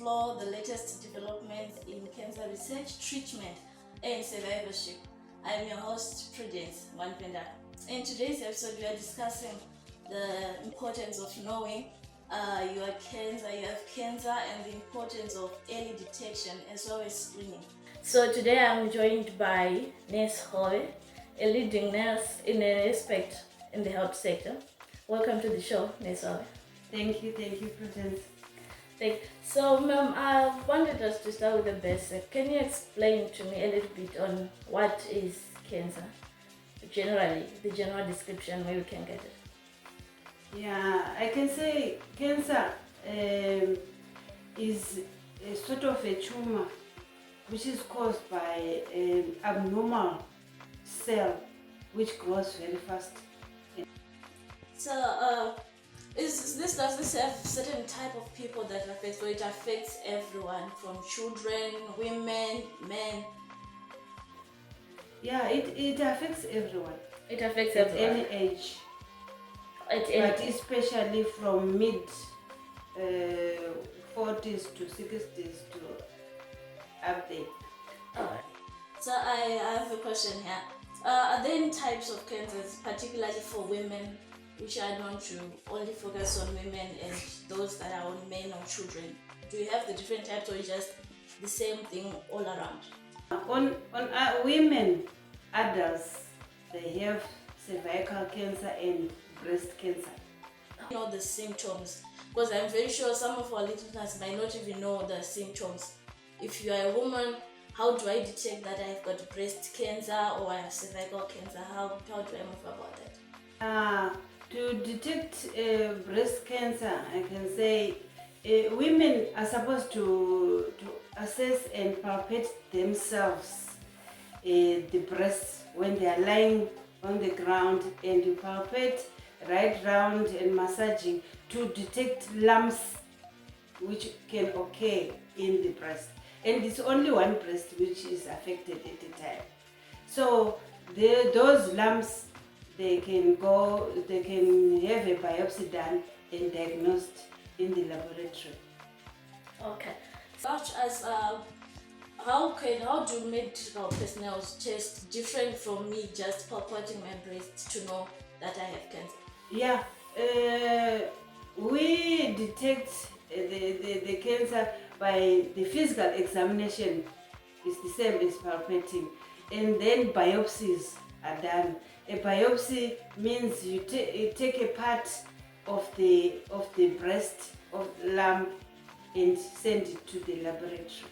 explore the latest developments in cancer research, treatment, and survivorship. I'm your host, Prudence Wanpenda. In today's episode, we are discussing the importance of knowing you have cancer, and the importance of early detection as well as screening. So today I'm joined by Nurse Hove, a leading nurse in an aspect in the health sector. Welcome to the show, Nurse Hove. Thank you, Prudence. So, ma'am, I wanted us to start with the basic. Can you explain to me a little bit on what is cancer? Generally, the general description where we can get it. Yeah, I can say cancer is a sort of a tumor which is caused by an abnormal cell which grows very fast. So, does this have certain type of people that affects, or it affects everyone from children, women, men? Yeah, it affects everyone. It affects at everyone. any age, At any but especially from mid 40s to 60s to up there. Alright. So I have a question here. Are there any types of cancers, particularly for women, which are known to only focus on women, and those that are on men or children? Do you have the different types, or just the same thing all around? On women, adults, they have cervical cancer and breast cancer. You know the symptoms, because I'm very sure some of our listeners might not even know the symptoms. If you are a woman, how do I detect that I've got breast cancer or I have cervical cancer? How do I move about that? To detect breast cancer, I can say women are supposed to assess and palpate themselves, the breasts, when they are lying on the ground, and you palpate right round and massaging to detect lumps which can occur in the breast. And it's only one breast which is affected at a time. So those lumps, they can have a biopsy done and diagnosed in the laboratory. Okay. Such as how do medical personnel test different from me just palpating my breast to know that I have cancer? Yeah, we detect the cancer by the physical examination. It's the same as palpating, and then biopsies are done. A biopsy means you take a part of the breast of the lump and send it to the laboratory.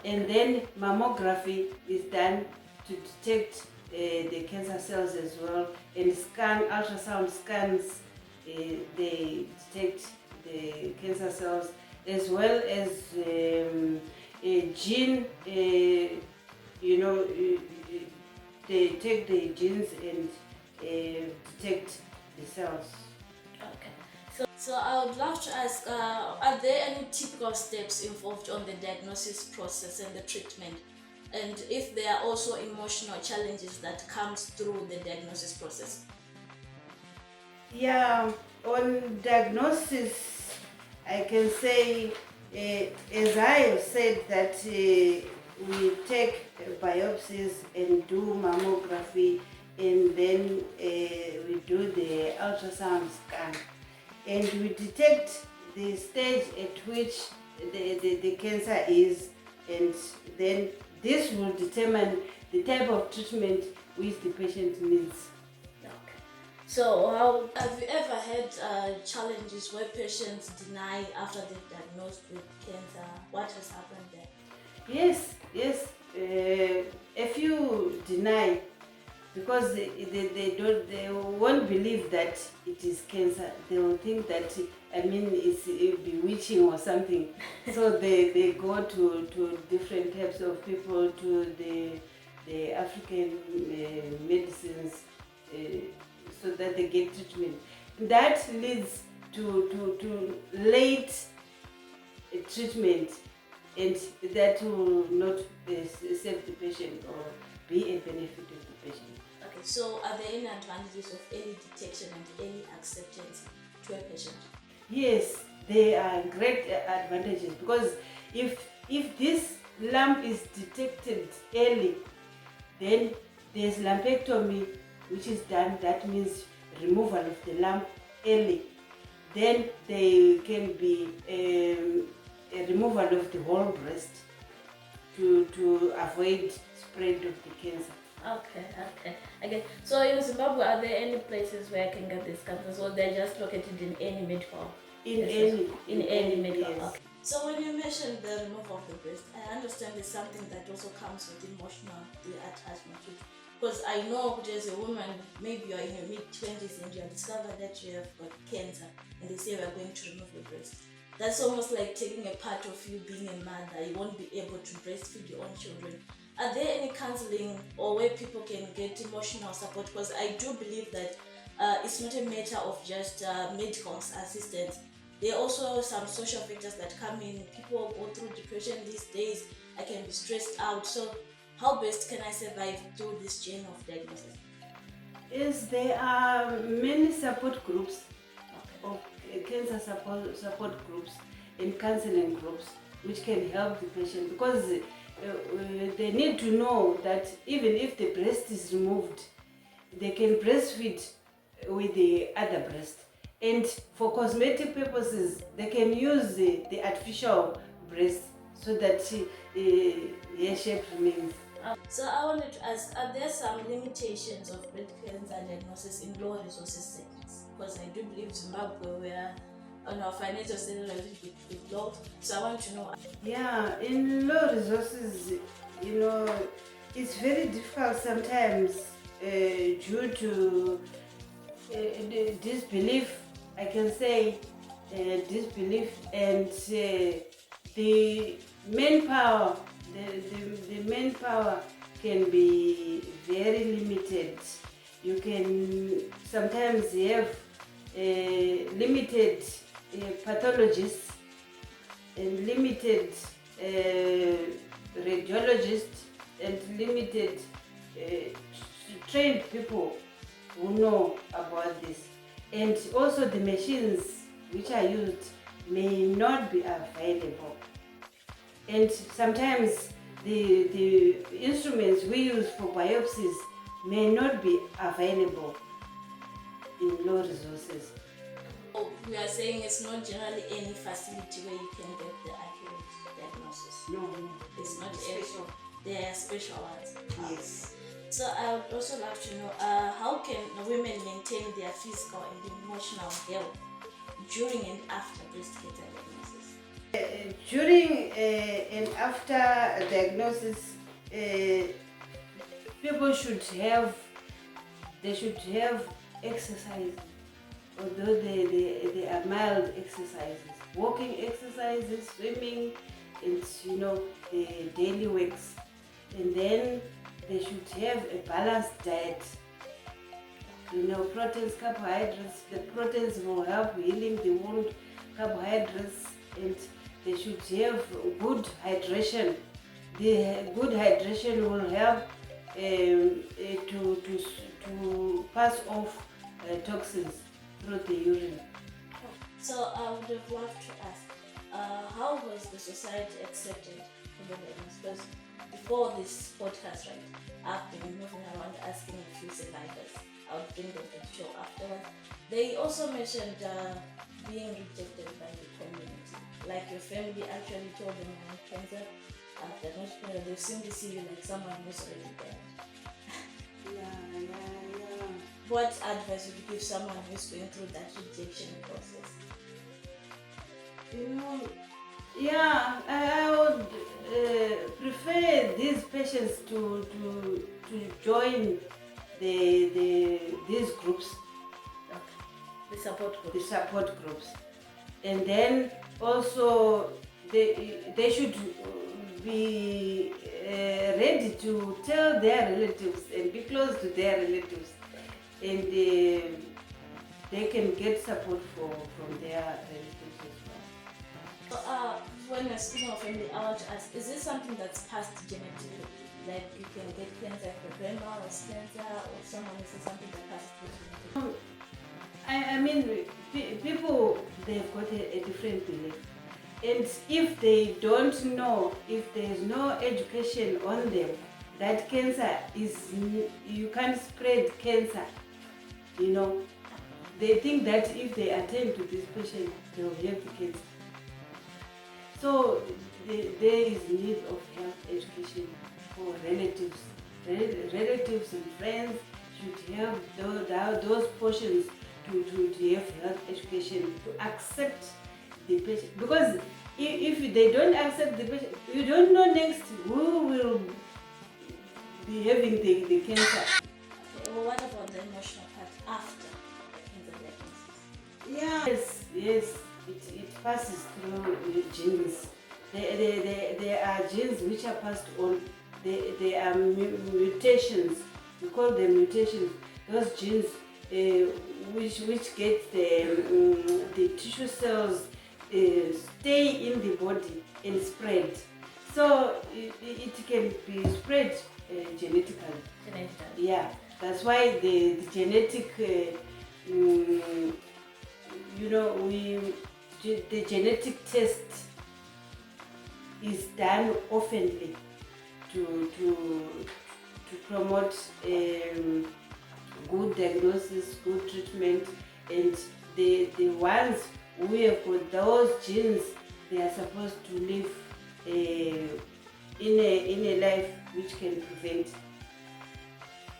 And then mammography is done to detect the cancer cells as well, and ultrasound scans, they detect the cancer cells, as well as a gene, they take the genes and detect the cells. Okay. So I would love to ask, are there any typical steps involved on the diagnosis process and the treatment? And if there are also emotional challenges that comes through the diagnosis process? Yeah, on diagnosis, I can say, as I have said, that we take biopsies and do mammography, and then we do the ultrasound scan, and we detect the stage at which the cancer is, and then this will determine the type of treatment which the patient needs. Okay. So have you ever had challenges where patients deny after they're diagnosed with cancer? What has happened there? Yes. A few deny because they won't believe that it is cancer. They will think that it's bewitching or something. So they go to different types of people, to the African medicines, so that they get treatment. That leads to late treatment, and that will not save the patient or be a benefit of the patient. Okay, so are there any advantages of early detection and early acceptance to a patient? Yes, there are great advantages, because If this lump is detected early, then there's lumpectomy which is done. That means removal of the lump early. Then there can be a removal of the whole breast to avoid spread of the cancer. Okay. So in Zimbabwe, are there any places where I can get these cancers, or they're just located in any medical? In any medical. yes. Okay. So when you mentioned the removal of the breast, I understand it's something that also comes with emotional attachment to it. Because I know there's a woman, maybe you're in your mid-20s and you have discovered that you have got cancer, and they say we're going to remove the breast. That's almost like taking a part of you being a mother. You won't be able to breastfeed your own children. Are there any counseling or where people can get emotional support? Because I do believe that it's not a matter of just medical assistance. There are also some social factors that come in. People go through depression these days. I can be stressed out. So how best can I survive through this chain of diagnosis? Yes, there are many support groups, of cancer support groups and counseling groups which can help the patient, because they need to know that even if the breast is removed, they can breastfeed with the other breast. And for cosmetic purposes, they can use the artificial breast so that her shape remains. So I wanted to ask, are there some limitations of breast cancer diagnosis in low resources settings? Because I do believe Zimbabwe, where on our financial status is a bit low. So I want to know. Yeah, in low resources, it's very difficult sometimes due to disbelief, I can say, disbelief, and the manpower. The manpower can be very limited. You can sometimes have limited pathologists and limited radiologists and limited trained people who know about this. And also the machines which are used may not be available. And sometimes the instruments we use for biopsies may not be available in low resources. Oh, we are saying it's not generally any facility where you can get the accurate diagnosis. No, It's not special. There are special ones. Yes. So I would also like to know how can women maintain their physical and emotional health during and after breast cancer diagnosis? During and after diagnosis, people should have exercise, although they are mild exercises, walking exercises, swimming, and daily works. And then they should have a balanced diet. Proteins, carbohydrates. The proteins will help healing the wound. Carbohydrates, and they should have good hydration. The good hydration will help to pass off toxins through the urine. So I would have loved to ask, how has the society accepted the diagnosis? Because before this podcast, right, I've been moving around asking a few survivors. I'll bring them to the show afterwards. They also mentioned being rejected by the community. Like your family actually told them you have cancer, they simply see you like someone who's already dead. Yeah. What advice would you give someone who's going through that rejection process? I would prefer these patients to join these groups, The support group. the support groups, and then also they should be ready to tell their relatives and be close to their relatives, and they can get support from their relatives as well. So, when you're speaking of family, I want to ask, is this something that's passed genetically? Like you can get cancer if your grandma has cancer, or someone is something that passes genetically? I mean, people, they've got a different belief. And if they don't know, if there's no education on them, that cancer is, you can't spread cancer, you know. They think that if they attend to this patient, they'll have the cancer. So there is need of health education for relatives. Relatives and friends should have those portions to have health education, to accept the patient. Because if they don't accept the patient, you don't know next who will be having the cancer. Okay, well, what about the emotional part after the cancer diagnosis? Yes, it passes through the genes. There are genes which are passed on. There are mutations. We call them mutations. Those genes which get the tissue cells stay in the body and spread. So it can be spread genetically. Yeah, that's why the genetic, the genetic test is done oftenly to promote good diagnosis, good treatment, and the ones who have got those genes, they are supposed to live in a life which can prevent.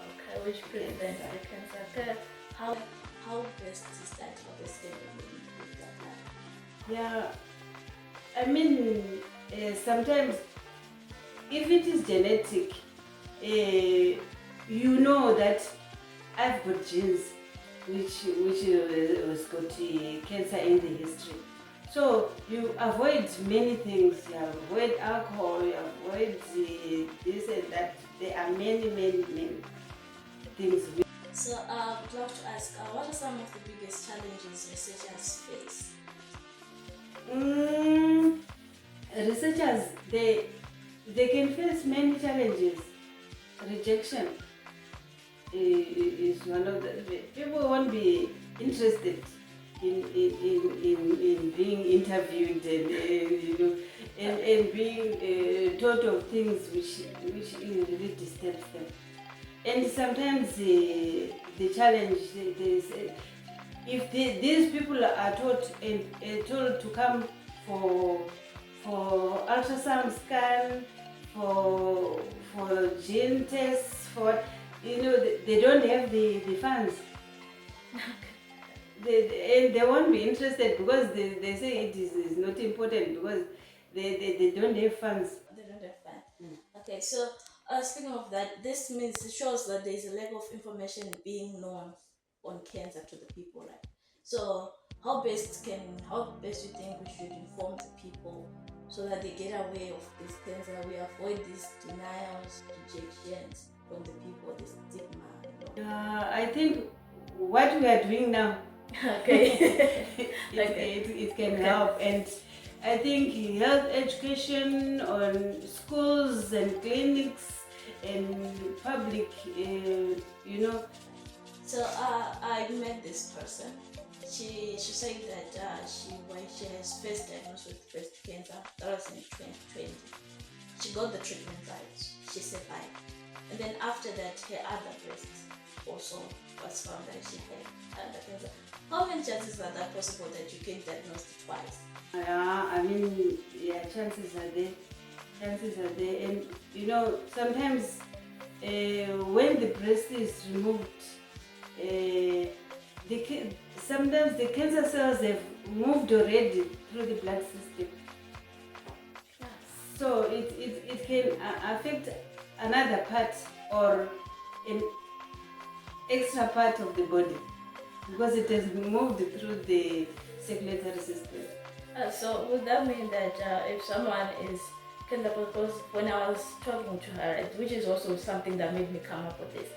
Okay, which prevents the cancer. Okay, how best is that? How best can we improve that? Yeah, I mean, sometimes if it is genetic, you know that I've got genes which was got cancer in the history. So you avoid many things. You avoid alcohol. You avoid this and that. There are many things. So I would love to ask, what are some of the biggest challenges researchers face? Researchers, they can face many challenges. Rejection is one of the people won't be interested in being interviewed and being taught of things which really disturbs them. And sometimes the challenge is if these people are taught and told to come for ultrasound scan, for gene tests, they don't have the funds. And they won't be interested because they say it is not important because they don't have funds. They don't have funds. Okay, so speaking of that, this means it shows that there is a lack of information being known on cancer to the people, right? So how best you think we should inform the people so that they get aware of this cancer, we avoid these denials, rejections from the people, this stigma. I think what we are doing now, Okay. it can help, and I think health education on schools and clinics and public, So I met this person. She said that she has first diagnosed with breast cancer. That was in 2020. She got the treatment right. She survived. And then after that, her other breast also was found that she had other cancer. How many chances are that possible that you get diagnosed twice? I mean, yeah, chances are there. And sometimes when the breast is removed, sometimes the cancer cells have moved already through the blood system. Yeah. So it can affect another part or an extra part of the body because it has moved through the circulatory system. So would that mean that if someone is cancer, because when I was talking to her, which is also something that made me come up with this,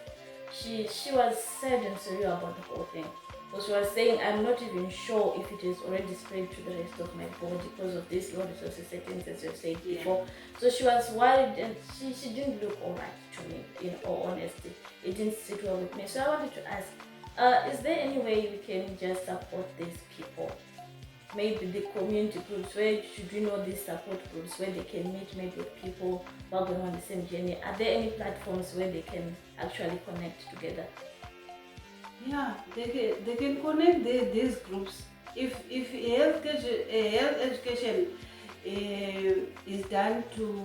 she was sad and surreal about the whole thing. So she was saying, I'm not even sure if it is already spread to the rest of my body because of this low resources settings, as you said before. So she was worried and she didn't look alright to me, in all honesty. It didn't sit well with me. So I wanted to ask, is there any way we can just support these people maybe the community groups, where should we know these support groups where they can meet maybe with people who are going on the same journey? Are there any platforms where they can actually connect together? Yeah, they can connect these groups. If health education is done to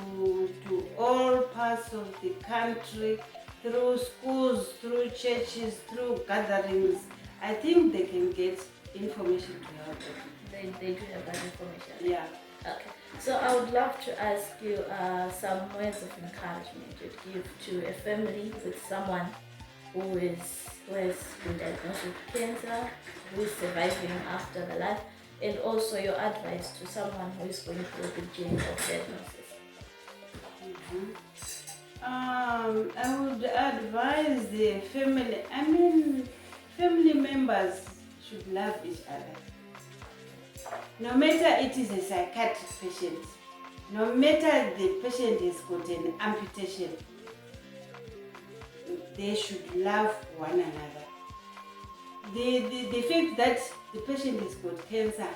all parts of the country, through schools, through churches, through gatherings, I think they can get information to help them. They do have that information. Yeah. Okay. So I would love to ask you some words of encouragement to give to a family with someone who has been diagnosed with cancer, who is surviving after the life, and also your advice to someone who is going through the journey of diagnosis. I would advise the family. Family members should love each other. No matter it is a psychiatric patient, no matter the patient has got an amputation, they should love one another. The fact that the patient has got cancer,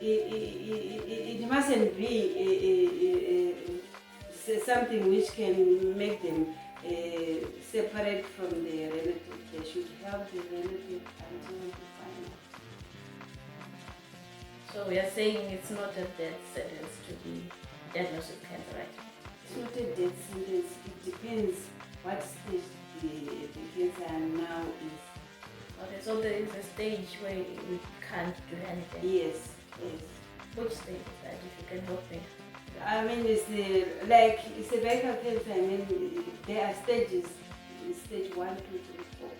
it mustn't be something which can make them separate from the relative. They should help the relative until the final. So we are saying it's not a death sentence to be diagnosed with cancer, right? It's not a death sentence. It depends what stage the cancer now is. Okay, so there is a stage where we can't do anything. Yes. Which stage is that, if you can help me? It's like cervical cancer. There are stages. Stage 1, 2, 3, 4.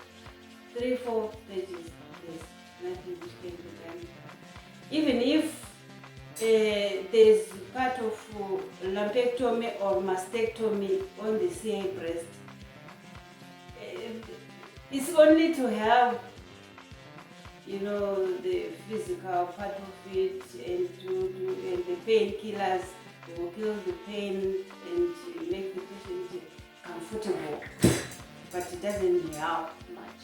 3, 4 stages. There's nothing which can be done. Even if there's part of lumpectomy or mastectomy on the CA breast, it's only to help, the physical part of it, and and the painkillers will kill the pain and make the patient comfortable, but it doesn't help much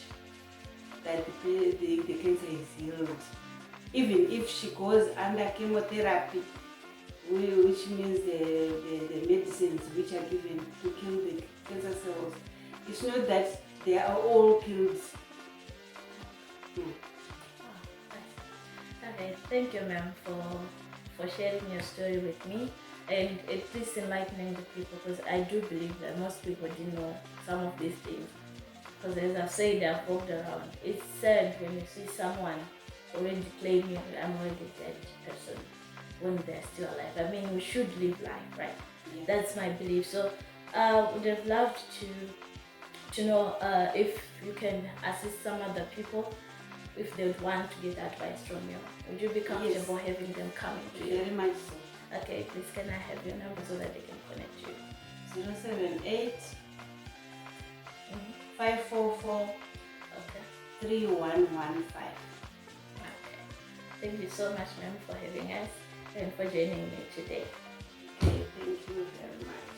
that the cancer is healed. Even if she goes under chemotherapy, which means the medicines which are given to kill the cancer cells, it's not that they are all killed. Okay, thank you, ma'am, for sharing your story with me and at least enlightening the people, because I do believe that most people didn't know some of these things. Because as I've said, I've walked around. It's sad when you see someone already claiming I'm already dead person when they're still alive. We should live life, right? Yeah. That's my belief. So I would have loved to know if you can assist some other people if they would want to get advice from you. Would you be comfortable having them come to you? Very much so. Okay, please can I have your number so that they can connect you? 078 544 Okay. 3115. Okay. Thank you so much, ma'am, for having us and for joining me today. Okay, thank you very much.